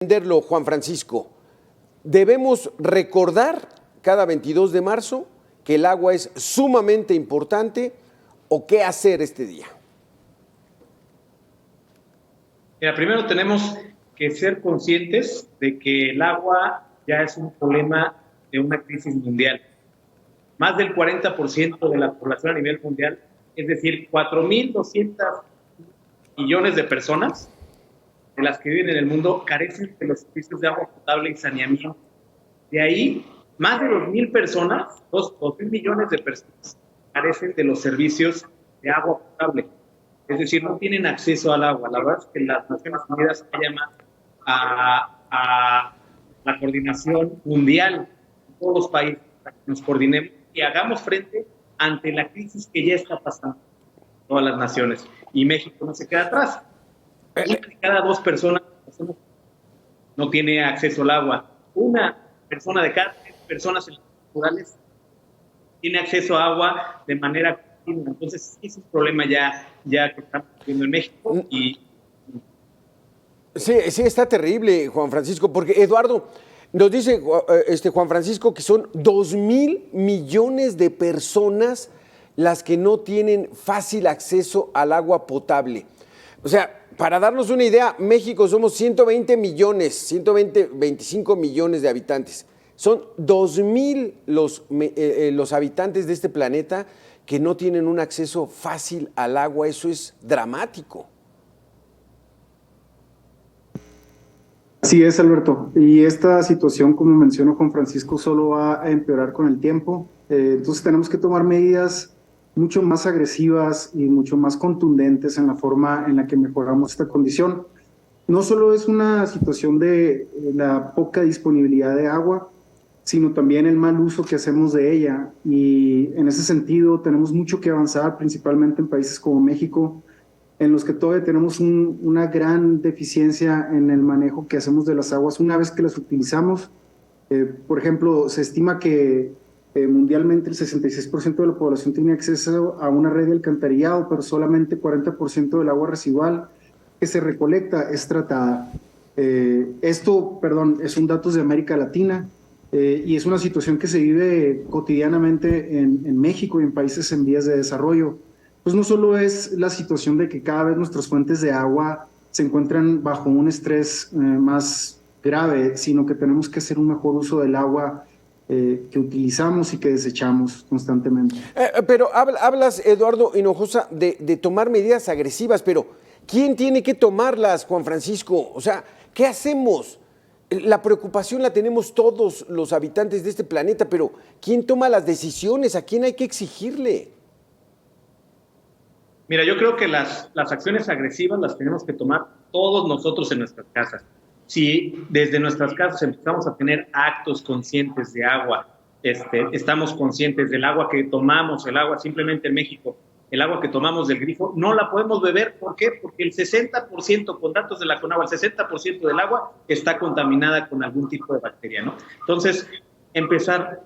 entenderlo, Juan Francisco, debemos recordar cada 22 de marzo que el agua es sumamente importante o qué hacer este día. Mira, primero tenemos que ser conscientes de que el agua ya es un problema de una crisis mundial. Más del 40% de la población a nivel mundial, es decir, 4.200 millones de personas de las que viven en el mundo carecen de los servicios de agua potable y saneamiento. De ahí, más de 2.000 personas, 2.000 millones de personas carecen de los servicios de agua potable. Es decir, no tienen acceso al agua. La verdad es que las Naciones Unidas llaman a la coordinación mundial de todos los países para que nos coordinemos y hagamos frente ante la crisis que ya está pasando en todas las naciones. Y México no se queda atrás. Una de cada 2 personas no tiene acceso al agua. Una persona de cada 3 personas en las rurales tiene acceso a agua de manera continua. Entonces, es un problema ya que estamos viendo en México. Sí, está terrible, Juan Francisco, porque Eduardo nos dice, Juan Francisco, que son 2.000 millones de personas las que no tienen fácil acceso al agua potable. O sea, para darnos una idea, México somos 25 millones de habitantes. Son 2.000 los habitantes de este planeta que no tienen un acceso fácil al agua. Eso es dramático. Así es, Alberto. Y esta situación, como mencionó Juan Francisco, solo va a empeorar con el tiempo. Entonces tenemos que tomar medidas mucho más agresivas y mucho más contundentes en la forma en la que mejoramos esta condición. No solo es una situación de la poca disponibilidad de agua, sino también el mal uso que hacemos de ella. Y en ese sentido tenemos mucho que avanzar, principalmente en países como México, en los que todavía tenemos una gran deficiencia en el manejo que hacemos de las aguas una vez que las utilizamos. Por ejemplo, se estima que mundialmente el 66% de la población tiene acceso a una red de alcantarillado, pero solamente 40% del agua residual que se recolecta es tratada. Esto es un dato de América Latina y es una situación que se vive cotidianamente en México y en países en vías de desarrollo. Pues no solo es la situación de que cada vez nuestras fuentes de agua se encuentran bajo un estrés más grave, sino que tenemos que hacer un mejor uso del agua que utilizamos y que desechamos constantemente. Pero hablas, Eduardo Hinojosa, de tomar medidas agresivas, pero ¿quién tiene que tomarlas, Juan Francisco? O sea, ¿qué hacemos? La preocupación la tenemos todos los habitantes de este planeta, pero ¿quién toma las decisiones? ¿A quién hay que exigirle? Mira, yo creo que las acciones agresivas las tenemos que tomar todos nosotros en nuestras casas. Si desde nuestras casas empezamos a tener actos conscientes de agua, estamos conscientes del agua que tomamos, el agua simplemente en México, el agua que tomamos del grifo, no la podemos beber. ¿Por qué? Porque el 60%, con datos de la CONAGUA, el 60% del agua está contaminada con algún tipo de bacteria, ¿no? Entonces, empezar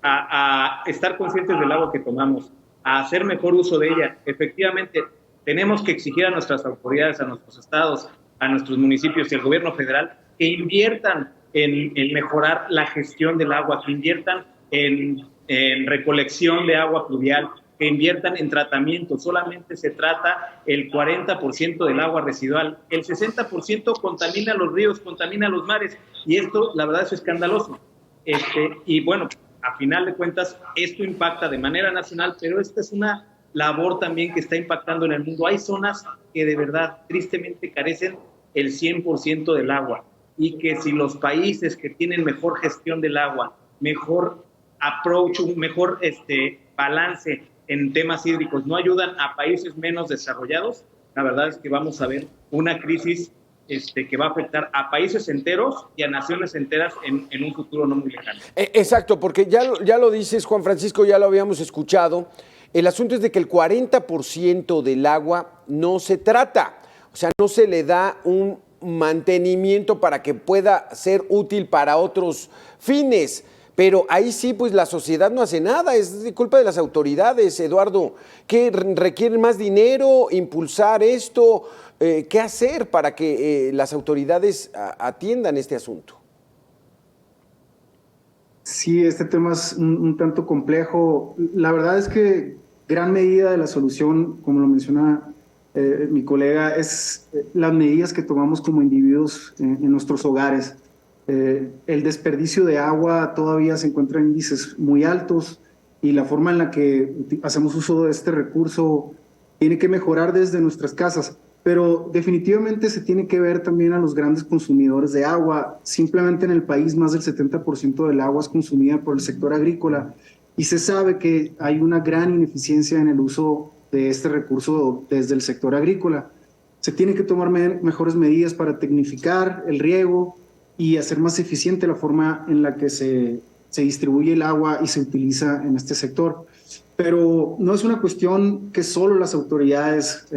a estar conscientes del agua que tomamos, a hacer mejor uso de ella. Efectivamente, tenemos que exigir a nuestras autoridades, a nuestros estados, a nuestros municipios y al gobierno federal que inviertan en mejorar la gestión del agua, que inviertan en recolección de agua pluvial, que inviertan en tratamiento. Solamente se trata el 40% del agua residual. El 60% contamina los ríos, contamina los mares, y esto, la verdad, es escandaloso. Y bueno, a final de cuentas, esto impacta de manera nacional, pero esta es una labor también que está impactando en el mundo. Hay zonas que de verdad, tristemente, carecen el 100% del agua, y que si los países que tienen mejor gestión del agua, mejor approach, un mejor balance en temas hídricos, no ayudan a países menos desarrollados, la verdad es que vamos a ver una crisis que va a afectar a países enteros y a naciones enteras en un futuro no muy lejano. Exacto, porque ya lo dices, Juan Francisco, ya lo habíamos escuchado. El asunto es de que el 40% del agua no se trata, o sea, no se le da un mantenimiento para que pueda ser útil para otros fines. pero ahí sí, pues la sociedad no hace nada, es de culpa de las autoridades, Eduardo, que requieren más dinero, impulsar esto, ¿qué hacer para que las autoridades atiendan este asunto? Sí, este tema es un tanto complejo. La verdad es que gran medida de la solución, como lo menciona mi colega, es las medidas que tomamos como individuos en nuestros hogares. El desperdicio de agua todavía se encuentra en índices muy altos y la forma en la que hacemos uso de este recurso tiene que mejorar desde nuestras casas. Pero definitivamente se tiene que ver también a los grandes consumidores de agua. Simplemente en el país más del 70% del agua es consumida por el sector agrícola y se sabe que hay una gran ineficiencia en el uso de este recurso desde el sector agrícola. Se tienen que tomar mejores medidas para tecnificar el riego y hacer más eficiente la forma en la que se distribuye el agua y se utiliza en este sector. Pero no es una cuestión que solo las autoridades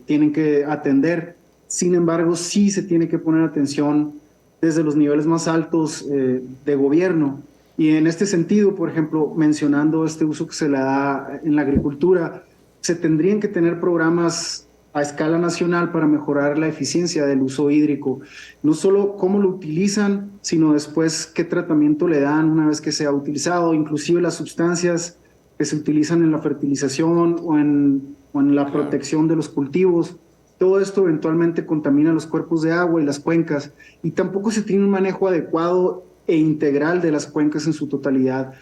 tienen que atender. Sin embargo, sí se tiene que poner atención desde los niveles más altos de gobierno. Y en este sentido, por ejemplo, mencionando este uso que se le da en la agricultura, se tendrían que tener programas a escala nacional para mejorar la eficiencia del uso hídrico. No solo cómo lo utilizan, sino después qué tratamiento le dan una vez que se ha utilizado, inclusive las sustancias que se utilizan en la fertilización o en la protección de los cultivos. Todo esto eventualmente contamina los cuerpos de agua y las cuencas, y tampoco se tiene un manejo adecuado e integral de las cuencas en su totalidad.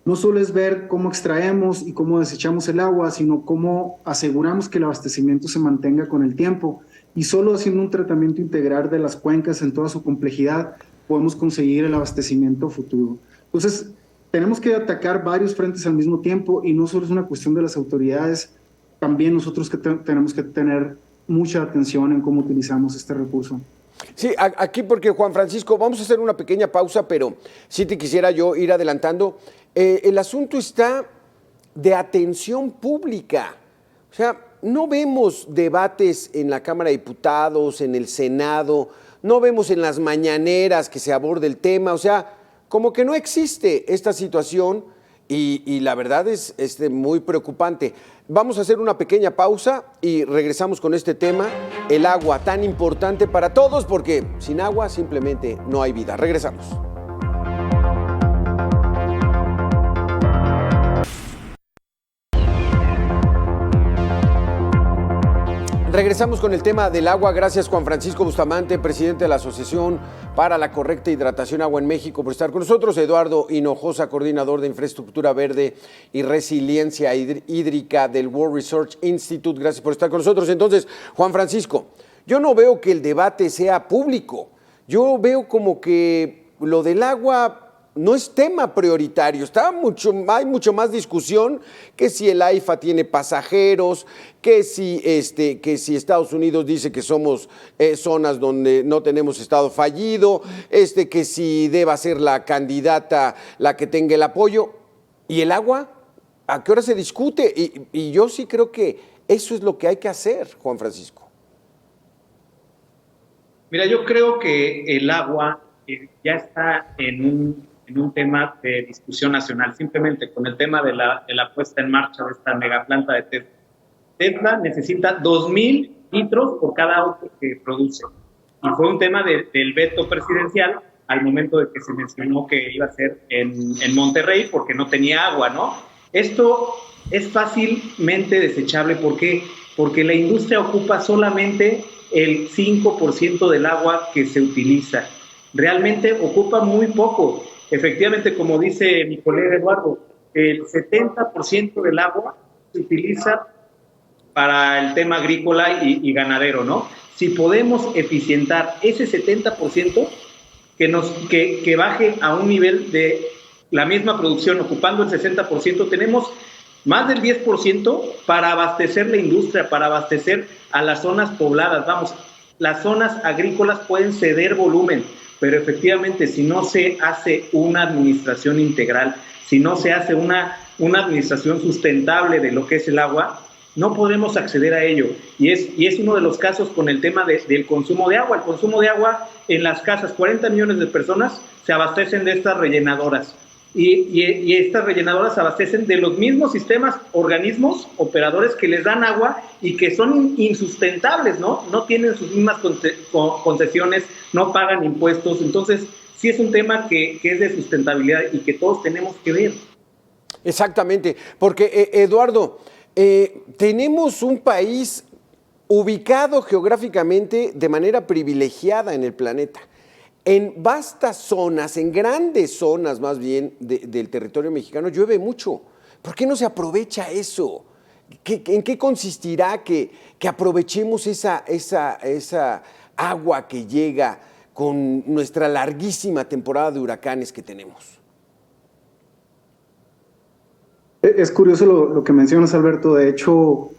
No solo es ver cómo extraemos y cómo desechamos el agua, sino cómo aseguramos que el abastecimiento se mantenga con el tiempo. Y solo haciendo un tratamiento integral de las cuencas en toda su complejidad podemos conseguir el abastecimiento futuro. Entonces, tenemos que atacar varios frentes al mismo tiempo y no solo es una cuestión de las autoridades, también nosotros que tenemos que tener mucha atención en cómo utilizamos este recurso. Sí, aquí porque Juan Francisco, vamos a hacer una pequeña pausa, pero sí te quisiera yo ir adelantando. El asunto está de atención pública. O sea, no vemos debates en la Cámara de Diputados, en el Senado, no vemos en las mañaneras que se aborde el tema, o sea, como que no existe esta situación y la verdad es muy preocupante. Vamos a hacer una pequeña pausa y regresamos con este tema, el agua tan importante para todos, porque sin agua simplemente no hay vida. Regresamos. Regresamos con el tema del agua. Gracias, Juan Francisco Bustamante, presidente de la Asociación para la Correcta Hidratación Agua en México, por estar con nosotros. Eduardo Hinojosa, coordinador de Infraestructura Verde y Resiliencia Hídrica del World Research Institute. Gracias por estar con nosotros. Entonces, Juan Francisco, yo no veo que el debate sea público. Yo veo como que lo del agua no es tema prioritario, hay mucho más discusión que si el AIFA tiene pasajeros, que si Estados Unidos dice que somos zonas donde no tenemos estado fallido, que si deba ser la candidata la que tenga el apoyo. ¿Y el agua? ¿A qué hora se discute? Y yo sí creo que eso es lo que hay que hacer, Juan Francisco. Mira, yo creo que el agua ya está en un tema de discusión nacional, simplemente con el tema de la puesta en marcha de esta megaplanta de Tesla. Tesla necesita 2,000 litros por cada auto que produce. Y fue un tema del veto presidencial al momento de que se mencionó que iba a ser en Monterrey porque no tenía agua, ¿no? Esto es fácilmente desechable. ¿Por qué? Porque la industria ocupa solamente el 5% del agua que se utiliza. Realmente ocupa muy poco. Efectivamente, como dice mi colega Eduardo, el 70% del agua se utiliza para el tema agrícola y ganadero, ¿no? Si podemos eficientar ese 70%, que baje a un nivel de la misma producción ocupando el 60%, tenemos más del 10% para abastecer la industria, para abastecer a las zonas pobladas. Vamos, las zonas agrícolas pueden ceder volumen, pero efectivamente si no se hace una administración integral, si no se hace una administración sustentable de lo que es el agua, no podremos acceder a ello. Y es uno de los casos con el tema del consumo de agua. El consumo de agua en las casas, 40 millones de personas se abastecen de estas rellenadoras. y estas rellenadoras abastecen de los mismos sistemas, organismos, operadores que les dan agua y que son insustentables, ¿no? No tienen sus mismas concesiones, no pagan impuestos. Entonces, sí es un tema que es de sustentabilidad y que todos tenemos que ver. Exactamente, porque Eduardo, tenemos un país ubicado geográficamente de manera privilegiada en el planeta. En vastas zonas, en grandes zonas más bien del territorio mexicano, llueve mucho. ¿Por qué no se aprovecha eso? ¿En qué consistirá que aprovechemos esa agua que llega con nuestra larguísima temporada de huracanes que tenemos? Es curioso lo que mencionas, Alberto. De hecho,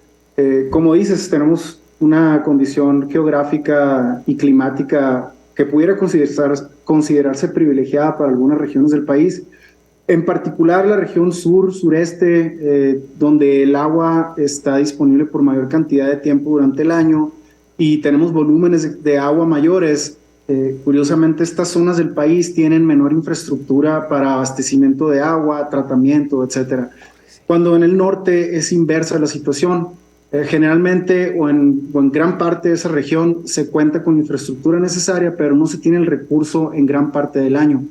como dices, tenemos una condición geográfica y climática que pudiera considerarse privilegiada para algunas regiones del país, en particular la región sur-sureste, donde el agua está disponible por mayor cantidad de tiempo durante el año y tenemos volúmenes de agua mayores. Curiosamente, estas zonas del país tienen menor infraestructura para abastecimiento de agua, tratamiento, etcétera. Cuando en el norte es inversa la situación. Generalmente o en gran parte de esa región se cuenta con infraestructura necesaria, pero no se tiene el recurso en gran parte del año.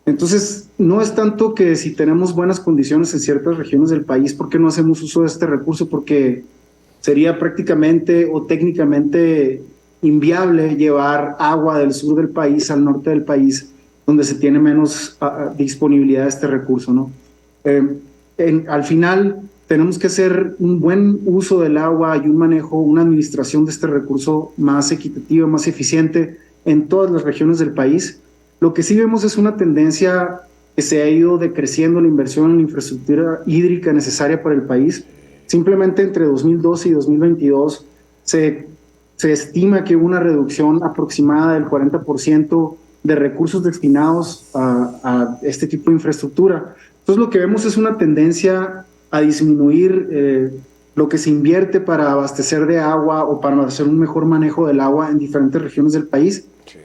Entonces, no es tanto que si tenemos buenas condiciones en ciertas regiones del país, ¿por qué no hacemos uso de este recurso? Porque sería prácticamente o técnicamente inviable llevar agua del sur del país al norte del país, donde se tiene menos disponibilidad de este recurso, ¿no? Al final, tenemos que hacer un buen uso del agua y un manejo, una administración de este recurso más equitativa, más eficiente en todas las regiones del país. Lo que sí vemos es una tendencia que se ha ido decreciendo la inversión en la infraestructura hídrica necesaria para el país. Simplemente entre 2012 y 2022 se estima que hubo una reducción aproximada del 40% de recursos destinados a este tipo de infraestructura. Entonces lo que vemos es una tendencia a disminuir lo que se invierte para abastecer de agua o para hacer un mejor manejo del agua en diferentes regiones del país. Sí.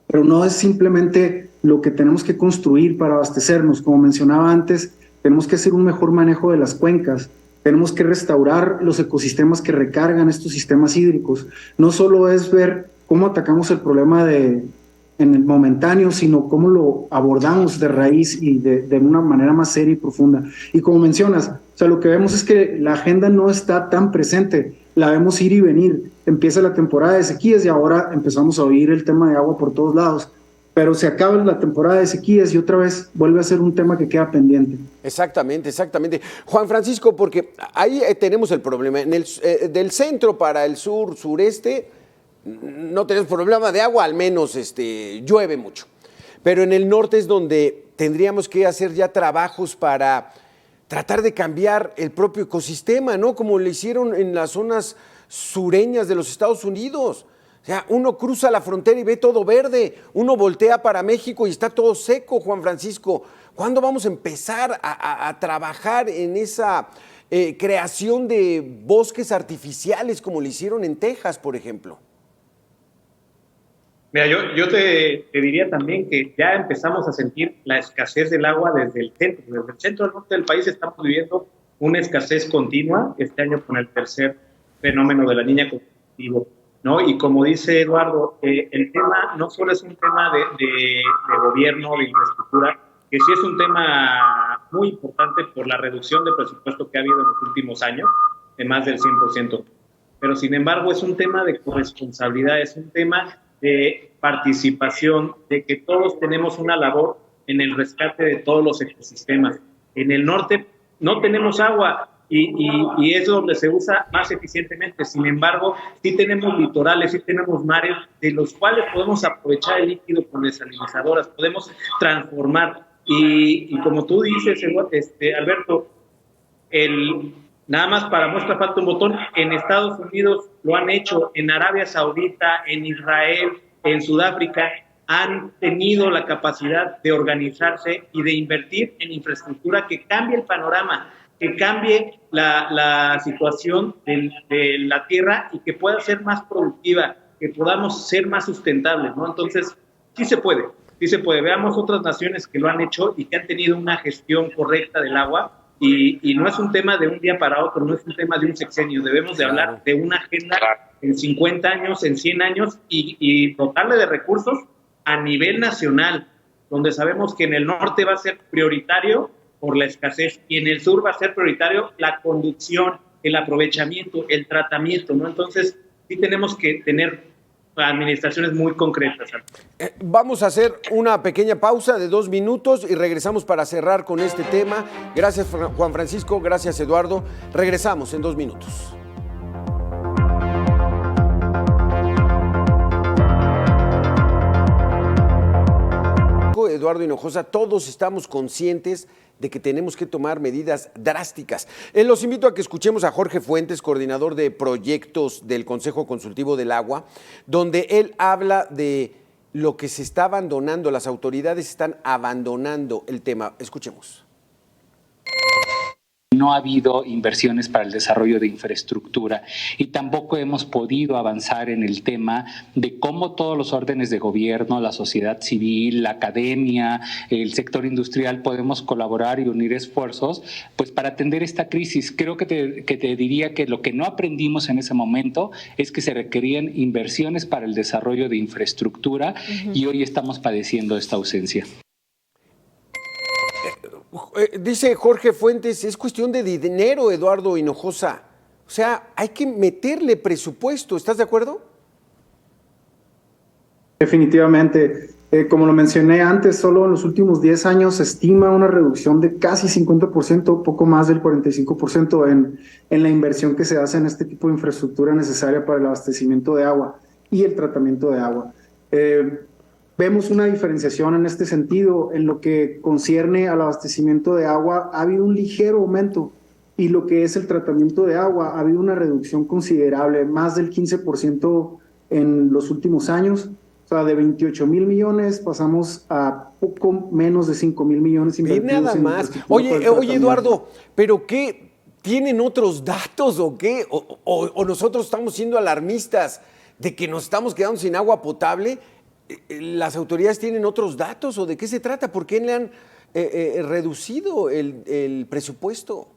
Pero no es simplemente lo que tenemos que construir para abastecernos. Como mencionaba antes, tenemos que hacer un mejor manejo de las cuencas, tenemos que restaurar los ecosistemas que recargan estos sistemas hídricos. No solo es ver cómo atacamos el problema en el momentáneo, sino cómo lo abordamos de raíz y de una manera más seria y profunda. Y como mencionas, o sea, lo que vemos es que la agenda no está tan presente, la vemos ir y venir. Empieza la temporada de sequías y ahora empezamos a oír el tema de agua por todos lados, pero se acaba la temporada de sequías y otra vez vuelve a ser un tema que queda pendiente. Exactamente, exactamente. Juan Francisco, porque ahí tenemos el problema, del centro para el sur, sureste, no tenemos problema de agua, al menos llueve mucho. Pero en el norte es donde tendríamos que hacer ya trabajos para tratar de cambiar el propio ecosistema, ¿no? Como le hicieron en las zonas sureñas de los Estados Unidos. O sea, uno cruza la frontera y ve todo verde, uno voltea para México y está todo seco, Juan Francisco. ¿Cuándo vamos a empezar a trabajar en esa creación de bosques artificiales como le hicieron en Texas, por ejemplo? Mira, yo te diría también que ya empezamos a sentir la escasez del agua desde el centro. Desde el centro al norte del país estamos viviendo una escasez continua, este año con el tercer fenómeno de la Niña consecutivo, ¿no? Y como dice Eduardo, el tema no solo es un tema de gobierno, de infraestructura, que sí es un tema muy importante por la reducción de presupuesto que ha habido en los últimos años, de más del 100%. Pero sin embargo es un tema de corresponsabilidad, es un tema de participación, de que todos tenemos una labor en el rescate de todos los ecosistemas. En el norte no tenemos agua y es donde se usa más eficientemente. Sin embargo, sí tenemos litorales, sí tenemos mares, de los cuales podemos aprovechar el líquido con desalinizadoras, podemos transformar. Y como tú dices, Alberto, nada más para muestra falta un botón, en Estados Unidos lo han hecho, en Arabia Saudita, en Israel, en Sudáfrica, han tenido la capacidad de organizarse y de invertir en infraestructura que cambie el panorama, que cambie la situación de la tierra y que pueda ser más productiva, que podamos ser más sustentables, ¿no? Entonces, sí se puede. sí se puede. Veamos otras naciones que lo han hecho y que han tenido una gestión correcta del agua, y no es un tema de un día para otro, no es un tema de un sexenio, debemos de hablar de una agenda en 50 años, en 100 años, y dotarle de recursos a nivel nacional, donde sabemos que en el norte va a ser prioritario por la escasez y en el sur va a ser prioritario la conducción, el aprovechamiento, el tratamiento, ¿no? Entonces, sí tenemos que tener administraciones muy concretas. Vamos a hacer una pequeña pausa de 2 minutos y regresamos para cerrar con este tema. Gracias, Juan Francisco, gracias, Eduardo. Regresamos en 2 minutos. Eduardo Hinojosa, todos estamos conscientes de que tenemos que tomar medidas drásticas. Los invito a que escuchemos a Jorge Fuentes, coordinador de proyectos del Consejo Consultivo del Agua, donde él habla de lo que se está abandonando, las autoridades están abandonando el tema. Escuchemos. No ha habido inversiones para el desarrollo de infraestructura y tampoco hemos podido avanzar en el tema de cómo todos los órdenes de gobierno, la sociedad civil, la academia, el sector industrial podemos colaborar y unir esfuerzos pues para atender esta crisis. Creo que te diría que lo que no aprendimos en ese momento es que se requerían inversiones para el desarrollo de infraestructura y hoy estamos padeciendo esta ausencia. Dice Jorge Fuentes, es cuestión de dinero, Eduardo Hinojosa. O sea, hay que meterle presupuesto, ¿estás de acuerdo? Definitivamente. Como lo mencioné antes, solo en los últimos 10 años se estima una reducción de casi 50%, poco más del 45% en la inversión que se hace en este tipo de infraestructura necesaria para el abastecimiento de agua y el tratamiento de agua. Vemos una diferenciación en este sentido. En lo que concierne al abastecimiento de agua, ha habido un ligero aumento, y lo que es el tratamiento de agua, ha habido una reducción considerable, más del 15% en los últimos años. O sea, de 28,000 millones pasamos a poco menos de 5,000 millones invertidos. Nada más. Oye, Eduardo, ¿pero qué? ¿Tienen otros datos o qué? ¿O nosotros estamos siendo alarmistas de que nos estamos quedando sin agua potable? ¿Las autoridades tienen otros datos o de qué se trata? ¿Por qué le han reducido el presupuesto?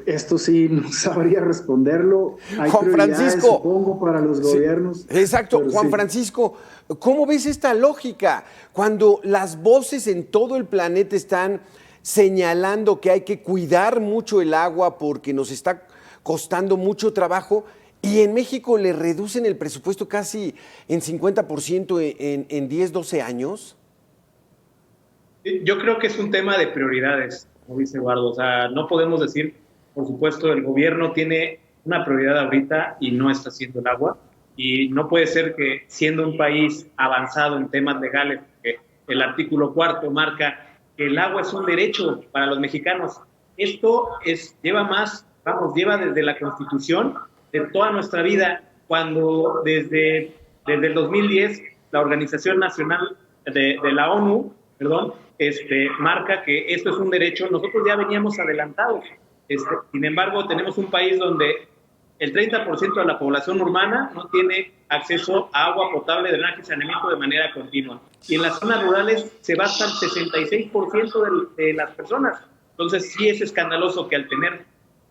Esto sí no sabría responderlo. Hay Juan Francisco, supongo, para los gobiernos. Exacto, Juan Francisco, ¿cómo ves esta lógica? Cuando las voces en todo el planeta están señalando que hay que cuidar mucho el agua porque nos está costando mucho trabajo, y en México le reducen el presupuesto casi en 50% en 10, 12 años. Yo creo que es un tema de prioridades, como dice Eduardo. O sea, no podemos decir, por supuesto, el gobierno tiene una prioridad ahorita y no está haciendo el agua. Y no puede ser que, siendo un país avanzado en temas legales, que el artículo 4 marca que el agua es un derecho para los mexicanos. Esto lleva desde la Constitución, de toda nuestra vida, cuando desde el 2010 la Organización Nacional de la ONU, marca que esto es un derecho. Nosotros ya veníamos adelantados. Sin embargo, tenemos un país donde el 30% de la población urbana no tiene acceso a agua potable, drenaje y saneamiento de manera continua. Y en las zonas rurales se va hasta el 66% de las personas. Entonces sí es escandaloso que al tener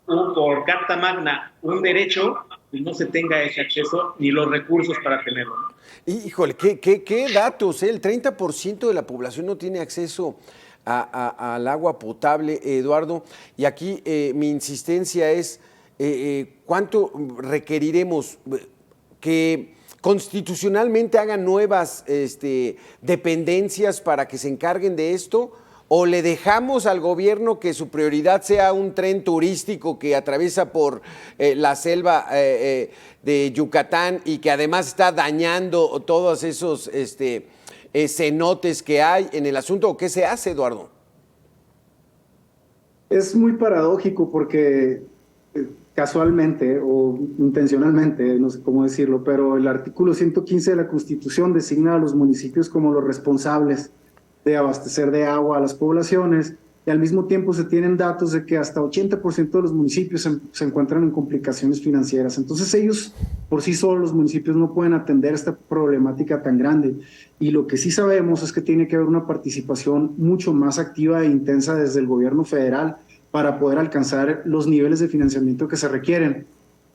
por Carta Magna un derecho, pues no se tenga ese acceso ni los recursos para tenerlo, ¿no? Híjole, ¿qué datos? El 30% de la población no tiene acceso al agua potable, Eduardo. Y aquí mi insistencia es, ¿cuánto requeriremos que constitucionalmente hagan nuevas dependencias para que se encarguen de esto? ¿O le dejamos al gobierno que su prioridad sea un tren turístico que atraviesa por la selva de Yucatán y que además está dañando todos esos cenotes que hay en el asunto? ¿O qué se hace, Eduardo? Es muy paradójico porque casualmente o intencionalmente, no sé cómo decirlo, pero el artículo 115 de la Constitución designa a los municipios como los responsables de abastecer de agua a las poblaciones, y al mismo tiempo se tienen datos de que hasta 80% de los municipios se encuentran en complicaciones financieras. Entonces ellos por sí solos, los municipios, no pueden atender esta problemática tan grande, y lo que sí sabemos es que tiene que haber una participación mucho más activa e intensa desde el gobierno federal para poder alcanzar los niveles de financiamiento que se requieren.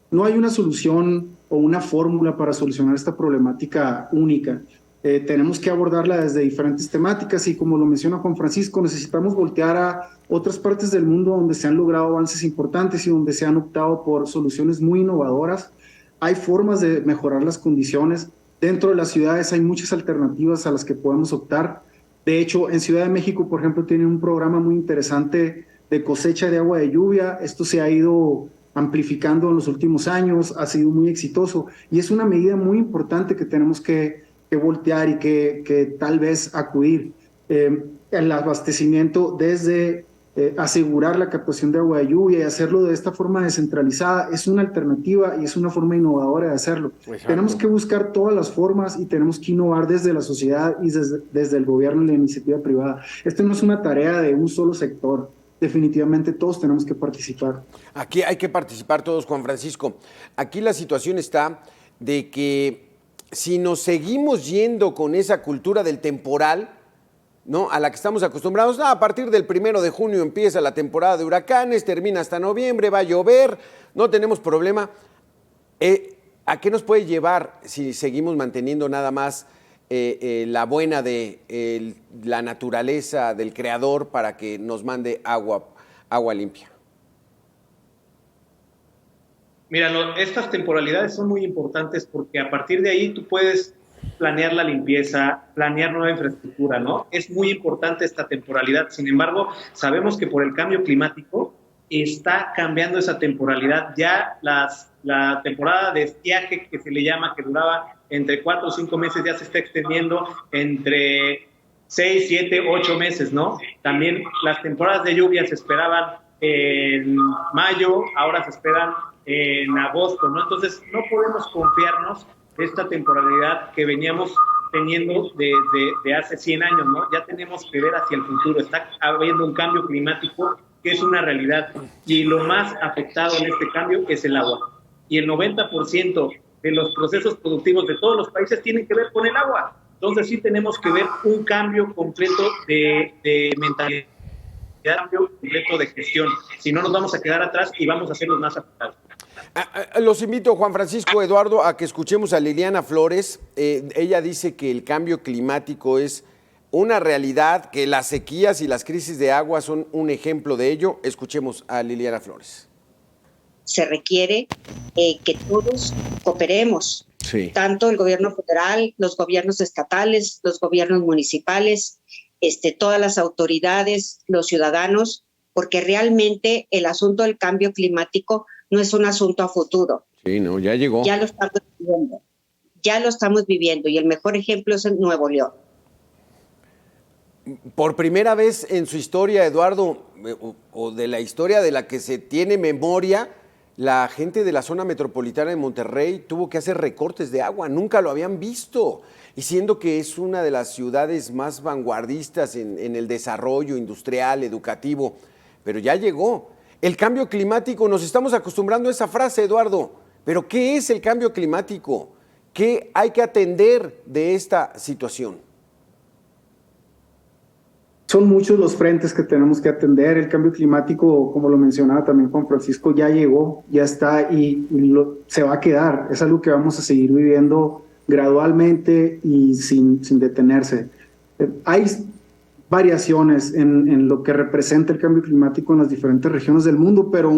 No hay una solución o una fórmula para solucionar esta problemática única. Tenemos que abordarla desde diferentes temáticas y, como lo menciona Juan Francisco, necesitamos voltear a otras partes del mundo donde se han logrado avances importantes y donde se han optado por soluciones muy innovadoras. Hay formas de mejorar las condiciones. Dentro de las ciudades hay muchas alternativas a las que podemos optar. De hecho, en Ciudad de México, por ejemplo, tienen un programa muy interesante de cosecha de agua de lluvia. Esto se ha ido amplificando en los últimos años, ha sido muy exitoso y es una medida muy importante que tenemos que voltear y que tal vez acudir. El abastecimiento desde asegurar la captación de agua de lluvia y hacerlo de esta forma descentralizada es una alternativa y es una forma innovadora de hacerlo. Exacto. Tenemos que buscar todas las formas y tenemos que innovar desde la sociedad y desde el gobierno y la iniciativa privada. Esto no es una tarea de un solo sector. Definitivamente todos tenemos que participar. Aquí hay que participar todos, Juan Francisco. Aquí la situación está de que si nos seguimos yendo con esa cultura del temporal, ¿no?, a la que estamos acostumbrados, a partir del 1 de junio empieza la temporada de huracanes, termina hasta noviembre, va a llover, no tenemos problema. ¿A qué nos puede llevar si seguimos manteniendo nada más la buena de la naturaleza, del creador, para que nos mande agua limpia? Mira, estas temporalidades son muy importantes porque a partir de ahí tú puedes planear la limpieza, planear nueva infraestructura, ¿no? Es muy importante esta temporalidad. Sin embargo, sabemos que por el cambio climático está cambiando esa temporalidad. Ya la temporada de estiaje, que se le llama, que duraba entre 4 o 5 meses, ya se está extendiendo entre 6, 7, 8 meses, ¿no? También las temporadas de lluvia se esperaban en mayo, ahora se esperan en agosto, ¿no? Entonces, no podemos confiarnos de esta temporalidad que veníamos teniendo desde hace 100 años, ¿no? Ya tenemos que ver hacia el futuro. Está habiendo un cambio climático que es una realidad, y lo más afectado en este cambio es el agua. Y el 90% de los procesos productivos de todos los países tienen que ver con el agua. Entonces sí tenemos que ver un cambio completo de mentalidad, un cambio completo de gestión. Si no, nos vamos a quedar atrás y vamos a ser los más afectados. Los invito, Juan Francisco, Eduardo, a que escuchemos a Liliana Flores. Ella dice que el cambio climático es una realidad, que las sequías y las crisis de agua son un ejemplo de ello. Escuchemos a Liliana Flores. Se requiere que todos cooperemos, sí, tanto el gobierno federal, los gobiernos estatales, los gobiernos municipales, todas las autoridades, los ciudadanos, porque realmente el asunto del cambio climático no es un asunto a futuro. Sí, no, ya llegó. Ya lo estamos viviendo y el mejor ejemplo es en Nuevo León. Por primera vez en su historia, Eduardo, o de la historia de la que se tiene memoria, la gente de la zona metropolitana de Monterrey tuvo que hacer recortes de agua, nunca lo habían visto, y siendo que es una de las ciudades más vanguardistas en el desarrollo industrial, educativo, pero ya llegó. El cambio climático, nos estamos acostumbrando a esa frase, Eduardo, pero ¿qué es el cambio climático? ¿Qué hay que atender de esta situación? Son muchos los frentes que tenemos que atender. El cambio climático, como lo mencionaba también Juan Francisco, ya llegó, ya está y se va a quedar. Es algo que vamos a seguir viviendo gradualmente y sin detenerse. Hay variaciones en lo que representa el cambio climático en las diferentes regiones del mundo, pero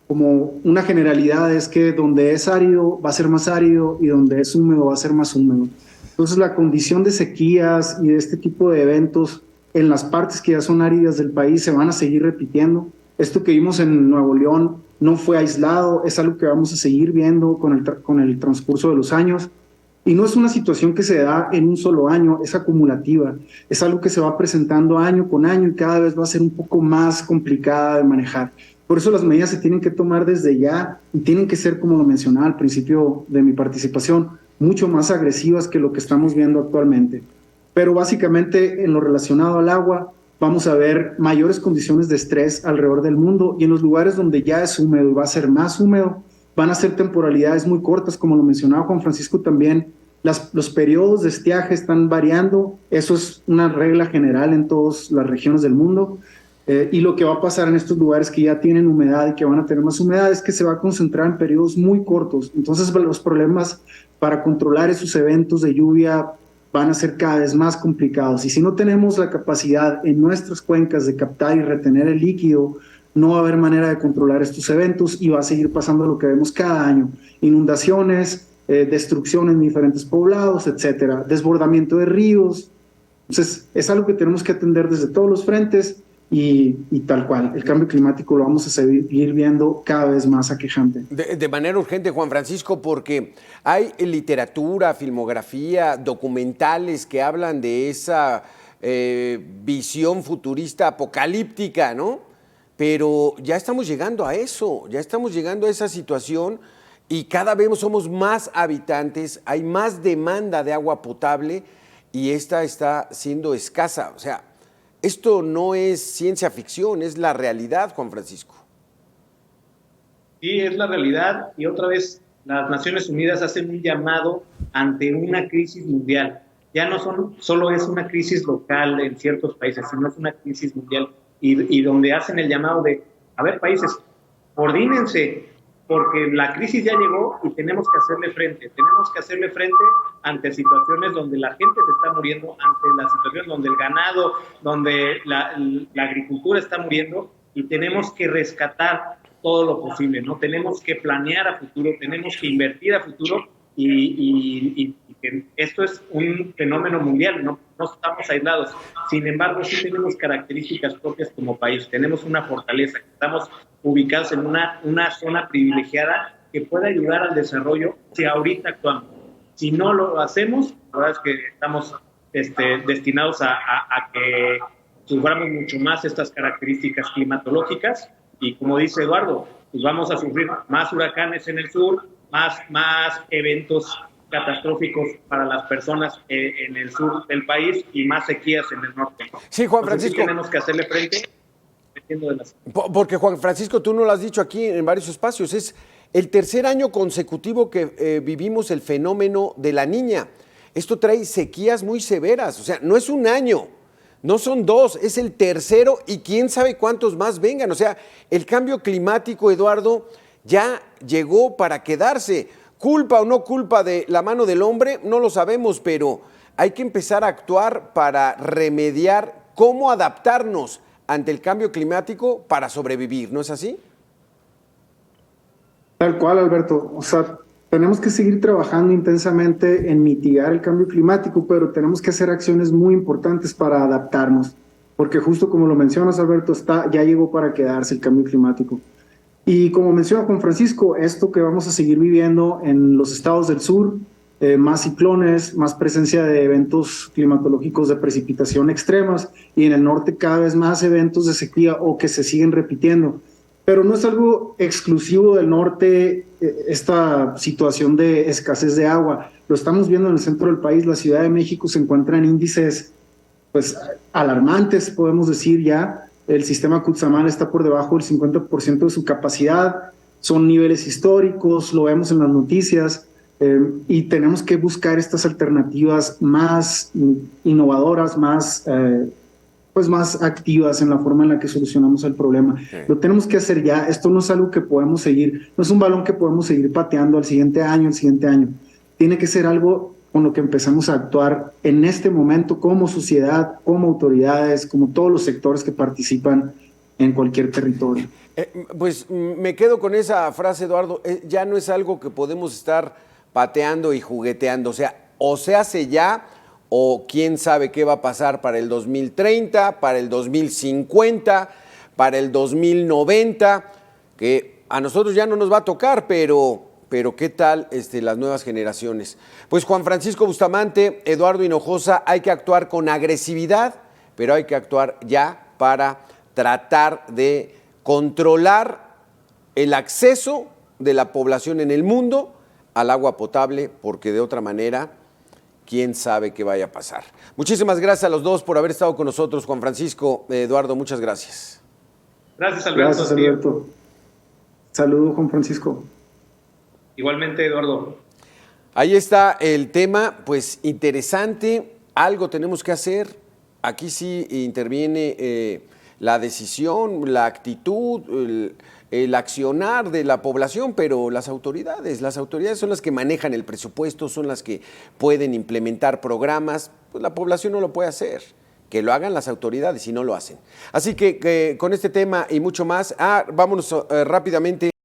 como una generalidad es que donde es árido va a ser más árido y donde es húmedo va a ser más húmedo. Entonces la condición de sequías y de este tipo de eventos en las partes que ya son áridas del país se van a seguir repitiendo. Esto que vimos en Nuevo León no fue aislado, es algo que vamos a seguir viendo con el transcurso de los años. Y no es una situación que se da en un solo año, es acumulativa. Es algo que se va presentando año con año y cada vez va a ser un poco más complicada de manejar. Por eso las medidas se tienen que tomar desde ya y tienen que ser, como lo mencionaba al principio de mi participación, mucho más agresivas que lo que estamos viendo actualmente. Pero básicamente en lo relacionado al agua, vamos a ver mayores condiciones de estrés alrededor del mundo, y en los lugares donde ya es húmedo y va a ser más húmedo, van a ser temporalidades muy cortas, como lo mencionaba Juan Francisco también. Los periodos de estiaje están variando, eso es una regla general en todas las regiones del mundo, y lo que va a pasar en estos lugares que ya tienen humedad y que van a tener más humedad es que se va a concentrar en periodos muy cortos. Entonces los problemas para controlar esos eventos de lluvia van a ser cada vez más complicados, y si no tenemos la capacidad en nuestras cuencas de captar y retener el líquido, no va a haber manera de controlar estos eventos y va a seguir pasando lo que vemos cada año: inundaciones, destrucción en diferentes poblados, etcétera, desbordamiento de ríos. Entonces es algo que tenemos que atender desde todos los frentes, y tal cual, el cambio climático lo vamos a seguir viendo cada vez más aquejante. De manera urgente, Juan Francisco, porque hay literatura, filmografía, documentales que hablan de esa visión futurista apocalíptica, ¿no? Pero ya estamos llegando a eso, ya estamos llegando a esa situación, y cada vez somos más habitantes, hay más demanda de agua potable y esta está siendo escasa. O sea, esto no es ciencia ficción, es la realidad, Juan Francisco. Sí, es la realidad, y otra vez las Naciones Unidas hacen un llamado ante una crisis mundial. Ya no solo es una crisis local en ciertos países, sino es una crisis mundial, y donde hacen el llamado de, a ver, países, coordínense, porque la crisis ya llegó y tenemos que hacerle frente. Tenemos que hacerle frente ante situaciones donde la gente se está muriendo, ante las situaciones donde el ganado, donde la agricultura está muriendo, y tenemos que rescatar todo lo posible, ¿no? Tenemos que planear a futuro, tenemos que invertir a futuro, y esto es un fenómeno mundial, no estamos aislados. Sin embargo, sí tenemos características propias como país, tenemos una fortaleza, estamos ubicados en una zona privilegiada que puede ayudar al desarrollo si ahorita actuamos. Si no lo hacemos, la verdad es que estamos destinados a que suframos mucho más estas características climatológicas, y como dice Eduardo, pues vamos a sufrir más huracanes en el sur, más eventos catastróficos para las personas en el sur del país, y más sequías en el norte. Sí, Juan Francisco. Sí tenemos que hacerle frente. Porque, Juan Francisco, tú no lo has dicho aquí en varios espacios, es el tercer año consecutivo que vivimos el fenómeno de la Niña. Esto trae sequías muy severas, o sea, no es un año, no son dos, es el tercero, y quién sabe cuántos más vengan. O sea, el cambio climático, Eduardo, ya llegó para quedarse. Culpa o no culpa de la mano del hombre, no lo sabemos, pero hay que empezar a actuar para remediar cómo adaptarnos ante el cambio climático para sobrevivir, ¿no es así? Tal cual, Alberto. O sea, tenemos que seguir trabajando intensamente en mitigar el cambio climático, pero tenemos que hacer acciones muy importantes para adaptarnos, porque justo como lo mencionas, Alberto, ya llegó para quedarse el cambio climático. Y como menciona Juan Francisco, esto que vamos a seguir viviendo en los estados del sur, más ciclones, más presencia de eventos climatológicos de precipitación extremas, y en el norte cada vez más eventos de sequía o que se siguen repitiendo. Pero no es algo exclusivo del norte, esta situación de escasez de agua. Lo estamos viendo en el centro del país. La Ciudad de México se encuentra en índices pues alarmantes, podemos decir ya. El sistema Cutzamala está por debajo del 50% de su capacidad. Son niveles históricos, lo vemos en las noticias. Y tenemos que buscar estas alternativas más innovadoras, más activas en la forma en la que solucionamos el problema. Sí. Lo tenemos que hacer ya. Esto no es algo que podemos seguir, no es un balón que podemos seguir pateando al siguiente año, Tiene que ser algo con lo que empezamos a actuar en este momento como sociedad, como autoridades, como todos los sectores que participan en cualquier territorio. Pues me quedo con esa frase, Eduardo. Ya no es algo que podemos estar pateando y jugueteando. O se hace ya, o quién sabe qué va a pasar para el 2030, para el 2050, para el 2090, que a nosotros ya no nos va a tocar, pero qué tal las nuevas generaciones. Pues Juan Francisco Bustamante, Eduardo Hinojosa, hay que actuar con agresividad, pero hay que actuar ya para tratar de controlar el acceso de la población en el mundo al agua potable, porque de otra manera quién sabe qué vaya a pasar. Muchísimas gracias a los dos por haber estado con nosotros. Juan Francisco, Eduardo, muchas gracias. Gracias, Alberto. Gracias, Alberto. Saludos, Juan Francisco. Igualmente, Eduardo. Ahí está el tema, pues interesante, algo tenemos que hacer. Aquí sí interviene la decisión, la actitud, el accionar de la población, pero las autoridades son las que manejan el presupuesto, son las que pueden implementar programas, pues la población no lo puede hacer. Que lo hagan las autoridades y no lo hacen. Así que con este tema y mucho más, vámonos rápidamente.